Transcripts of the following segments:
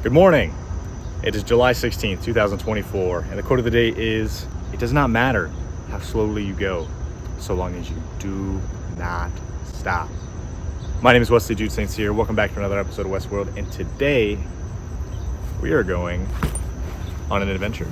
Good morning. It is July 16th, 2024, and the quote of the day is, "It does not matter how slowly you go, so long as you do not stop." My name is Wesley Jude St. Cyr. Welcome back to another episode of Westworld, and today we are going on an adventure.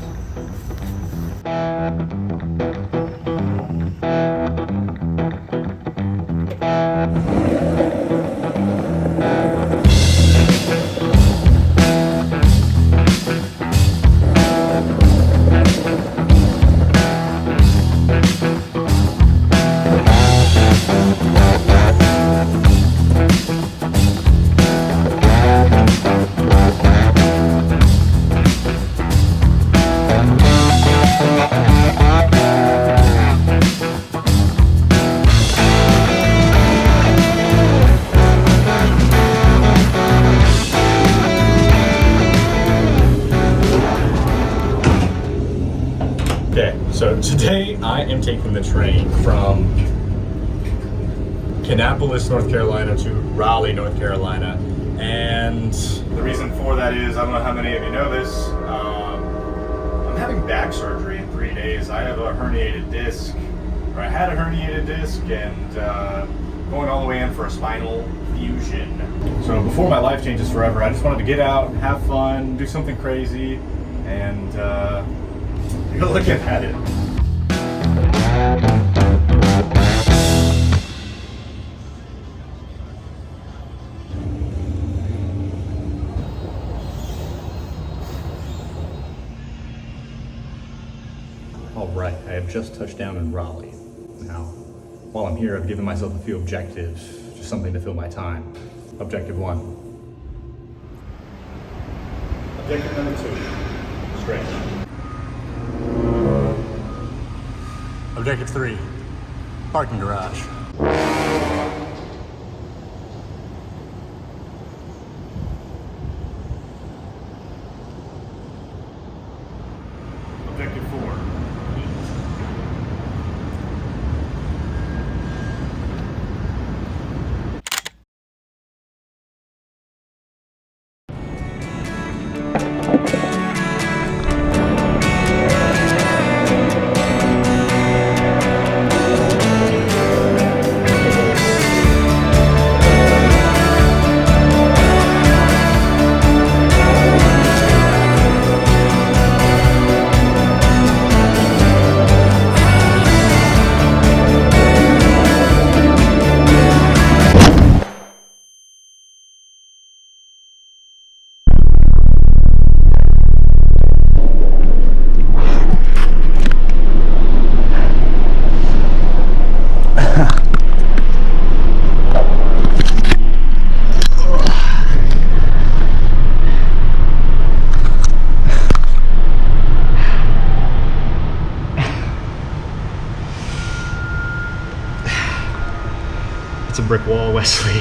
So today I am taking the train from Kannapolis, North Carolina to Raleigh, North Carolina. And the reason for that is, I don't know how many of you know this, I'm having back surgery in 3 days. I have a herniated disc, or I had a herniated disc, and going all the way in for a spinal fusion. So before my life changes forever, I just wanted to get out, have fun, do something crazy, and take a look at it. All right, I have just touched down in Raleigh. Now, while I'm here, I've given myself a few objectives, just something to fill my time. Objective 1. Objective number 2, stretch. Objective 3, parking garage. Objective 4, eat. It's a brick wall, Wesley.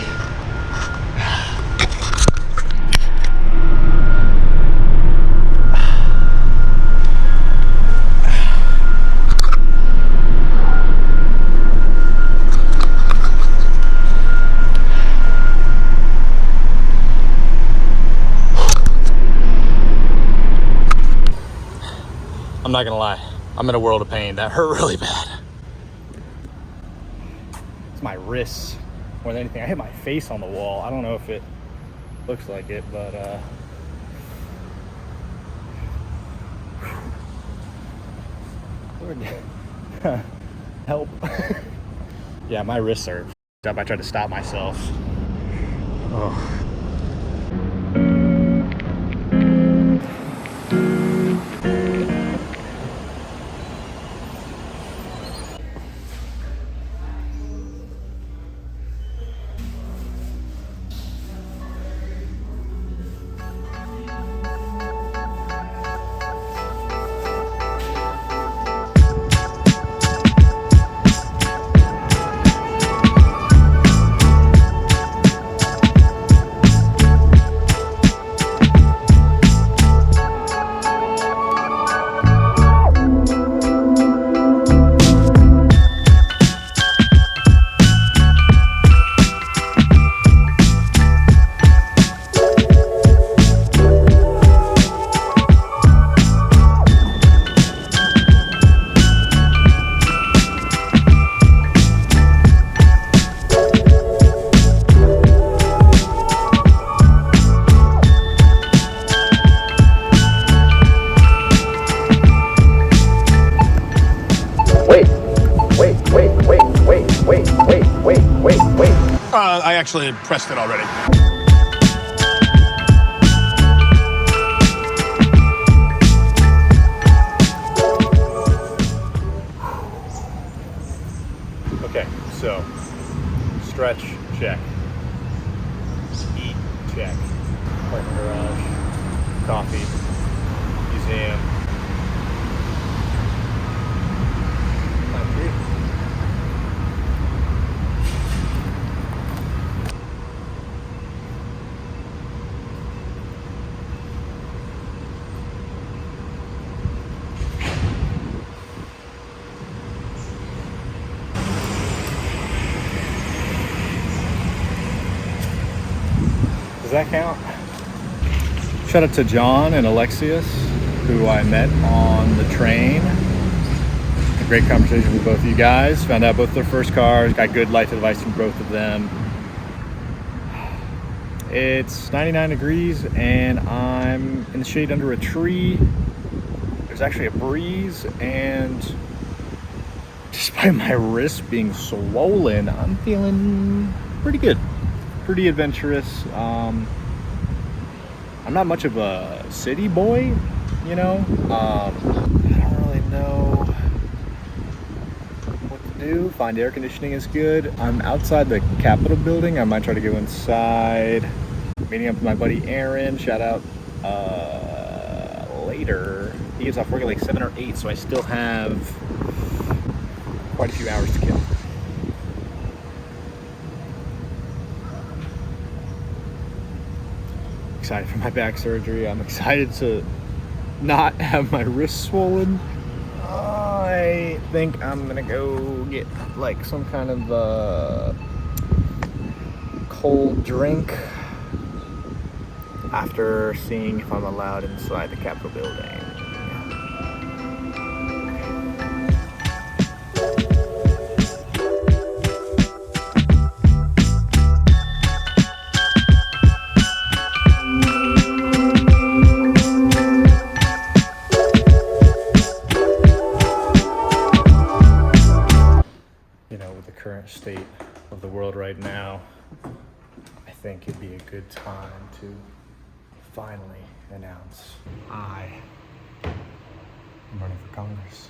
I'm not gonna lie, I'm in a world of pain. That hurt really bad. It's my wrists more than anything. I hit my face on the wall. I don't know if it looks like it, but help. Yeah, my wrists are up. I tried to stop myself. Oh. I actually pressed it already. Okay, so stretch, check. Eat, check. Parking garage, coffee, museum. Does that count? Shout out to John and Alexius, who I met on the train. A great conversation with both of you guys. Found out both their first cars, got good life advice from both of them. It's 99 degrees and I'm in the shade under a tree. There's actually a breeze, and despite my wrist being swollen, I'm feeling pretty good. Pretty adventurous. I'm not much of a city boy, you know. I don't really know what to do. Find air conditioning is good. I'm outside the Capitol building. I might try to go inside. Meeting up with my buddy Aaron. Shout out later. He gets off work at like 7 or 8, so I still have quite a few hours to kill. Excited for my back surgery. I'm excited to not have my wrist swollen. I think I'm gonna go get like some kind of cold drink after seeing if I'm allowed inside the Capitol building. Current state of the world right now, I think it'd be a good time to finally announce I am running for Congress.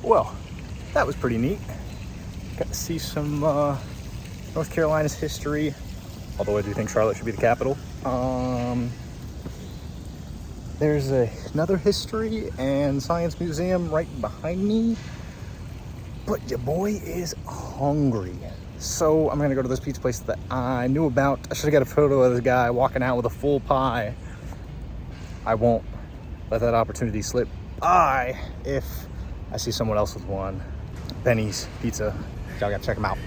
Well, that was pretty neat. Got to see some North Carolina's history, although I do think Charlotte should be the capital. There's another history and science museum right behind me, but your boy is hungry. So I'm gonna go to this pizza place that I knew about. I should have got a photo of this guy walking out with a full pie. I won't let that opportunity slip by if I see someone else with one. Benny's Pizza. Y'all gotta check them out.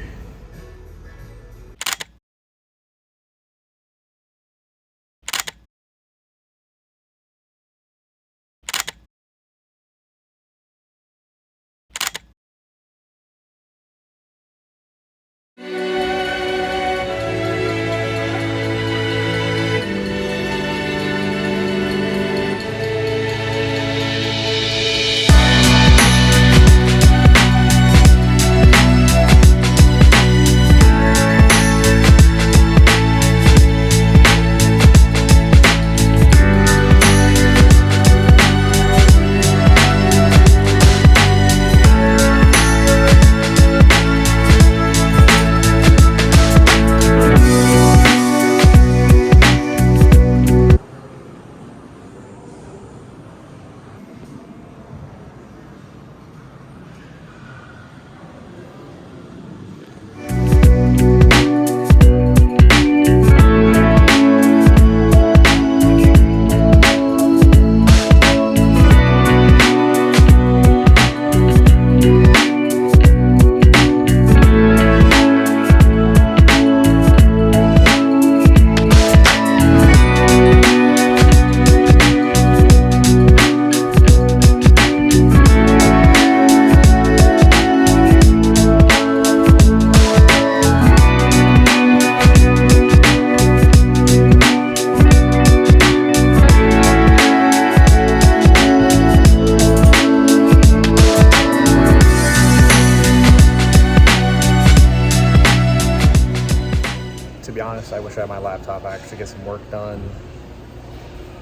park to get some work done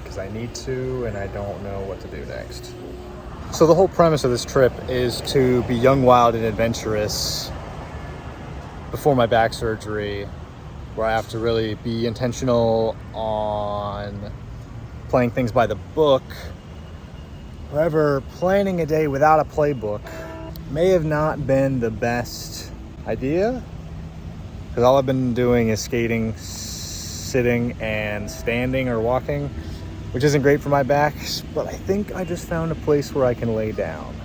because I need to, and I don't know what to do next. So the whole premise of this trip is to be young, wild, and adventurous before my back surgery, where I have to really be intentional on playing things by the book. However, planning a day without a playbook may have not been the best idea, because all I've been doing is skating, sitting, and standing or walking, which isn't great for my back, but I think I just found a place where I can lay down.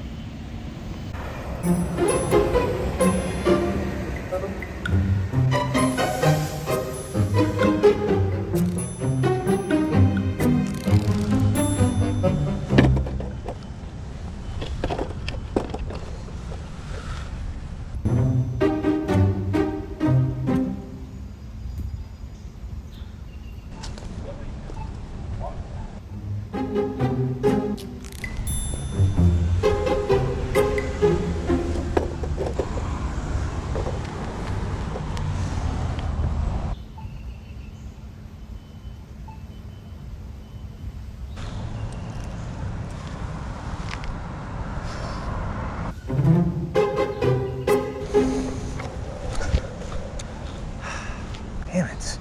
Damn it.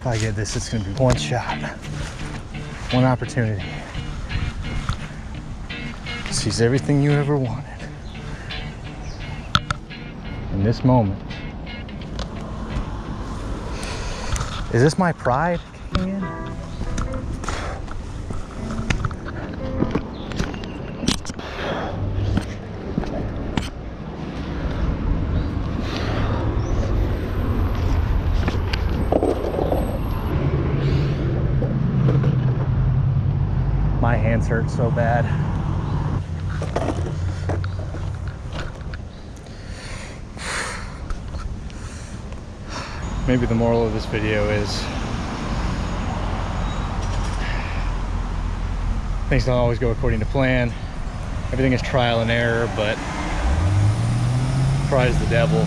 If I get this, it's gonna be one shot, one opportunity. Seize everything you ever wanted. In this moment. Is this my pride kicking in? My hands hurt so bad. Maybe the moral of this video is things don't always go according to plan. Everything is trial and error, but pride is the devil.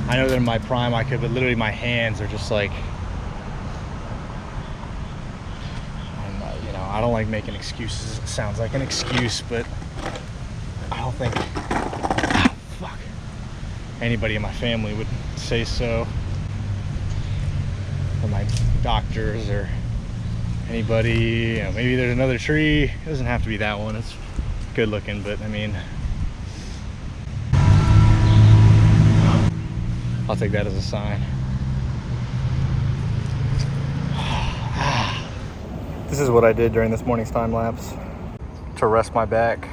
I know that in my prime I could, but literally my hands are just like, I don't like making excuses. It sounds like an excuse, but I don't think anybody in my family would say so, or my doctors, or anybody. Maybe there's another tree. It doesn't have to be that one. It's good looking, but I mean, I'll take that as a sign. This is what I did during this morning's time lapse to rest my back.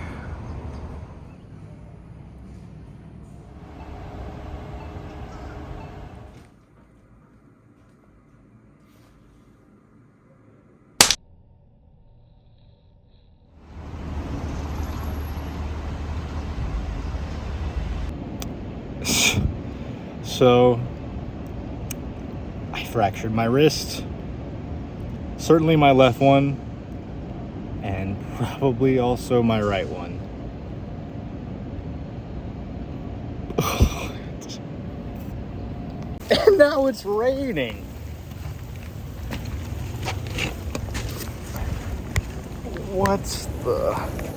So I fractured my wrist. Certainly my left one, and probably also my right one. And now it's raining. What's the...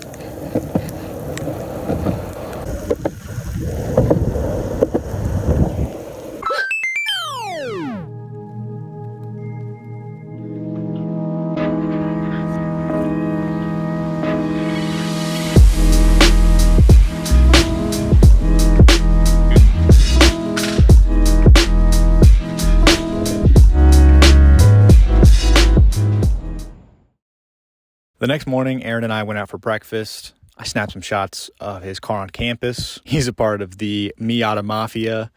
The next morning, Aaron and I went out for breakfast. I snapped some shots of his car on campus. He's a part of the Miata Mafia.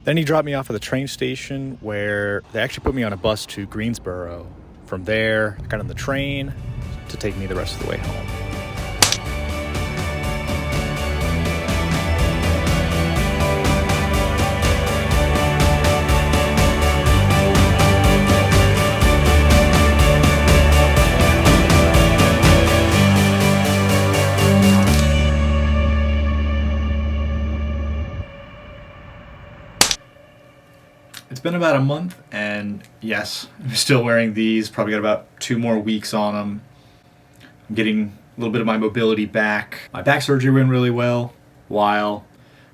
Then he dropped me off at the train station where they actually put me on a bus to Greensboro. From there, I got on the train to take me the rest of the way home. It's been about a month, and yes, I'm still wearing these. Probably got about 2 more weeks on them. I'm getting a little bit of my mobility back. My back surgery went really well. While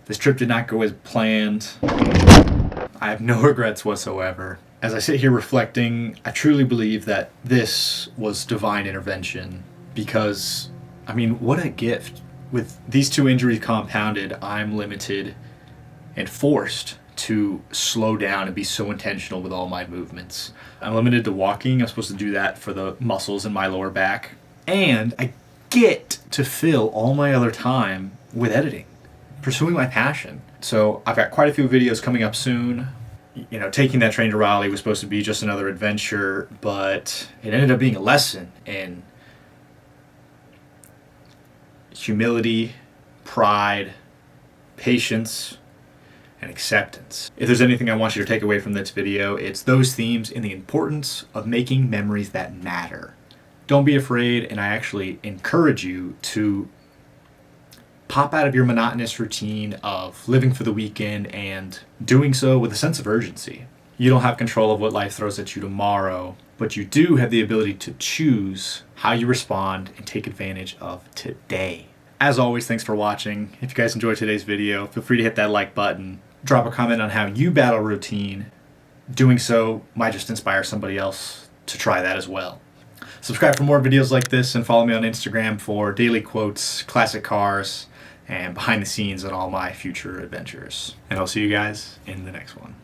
this trip did not go as planned, I have no regrets whatsoever. As I sit here reflecting, I truly believe that this was divine intervention because, I mean, what a gift. With these 2 injuries compounded, I'm limited and forced to slow down and be so intentional with all my movements. I'm limited to walking. I'm supposed to do that for the muscles in my lower back. And I get to fill all my other time with editing, pursuing my passion. So I've got quite a few videos coming up soon. You know, taking that train to Raleigh was supposed to be just another adventure, but it ended up being a lesson in humility, pride, patience, and acceptance. If there's anything I want you to take away from this video, it's those themes and the importance of making memories that matter. Don't be afraid, and I actually encourage you to pop out of your monotonous routine of living for the weekend and doing so with a sense of urgency. You don't have control of what life throws at you tomorrow, but you do have the ability to choose how you respond and take advantage of today. As always, thanks for watching. If you guys enjoyed today's video, feel free to hit that like button. Drop a comment on how you battle routine. Doing so might just inspire somebody else to try that as well. Subscribe for more videos like this and follow me on Instagram for daily quotes, classic cars, and behind the scenes on all my future adventures. And I'll see you guys in the next one.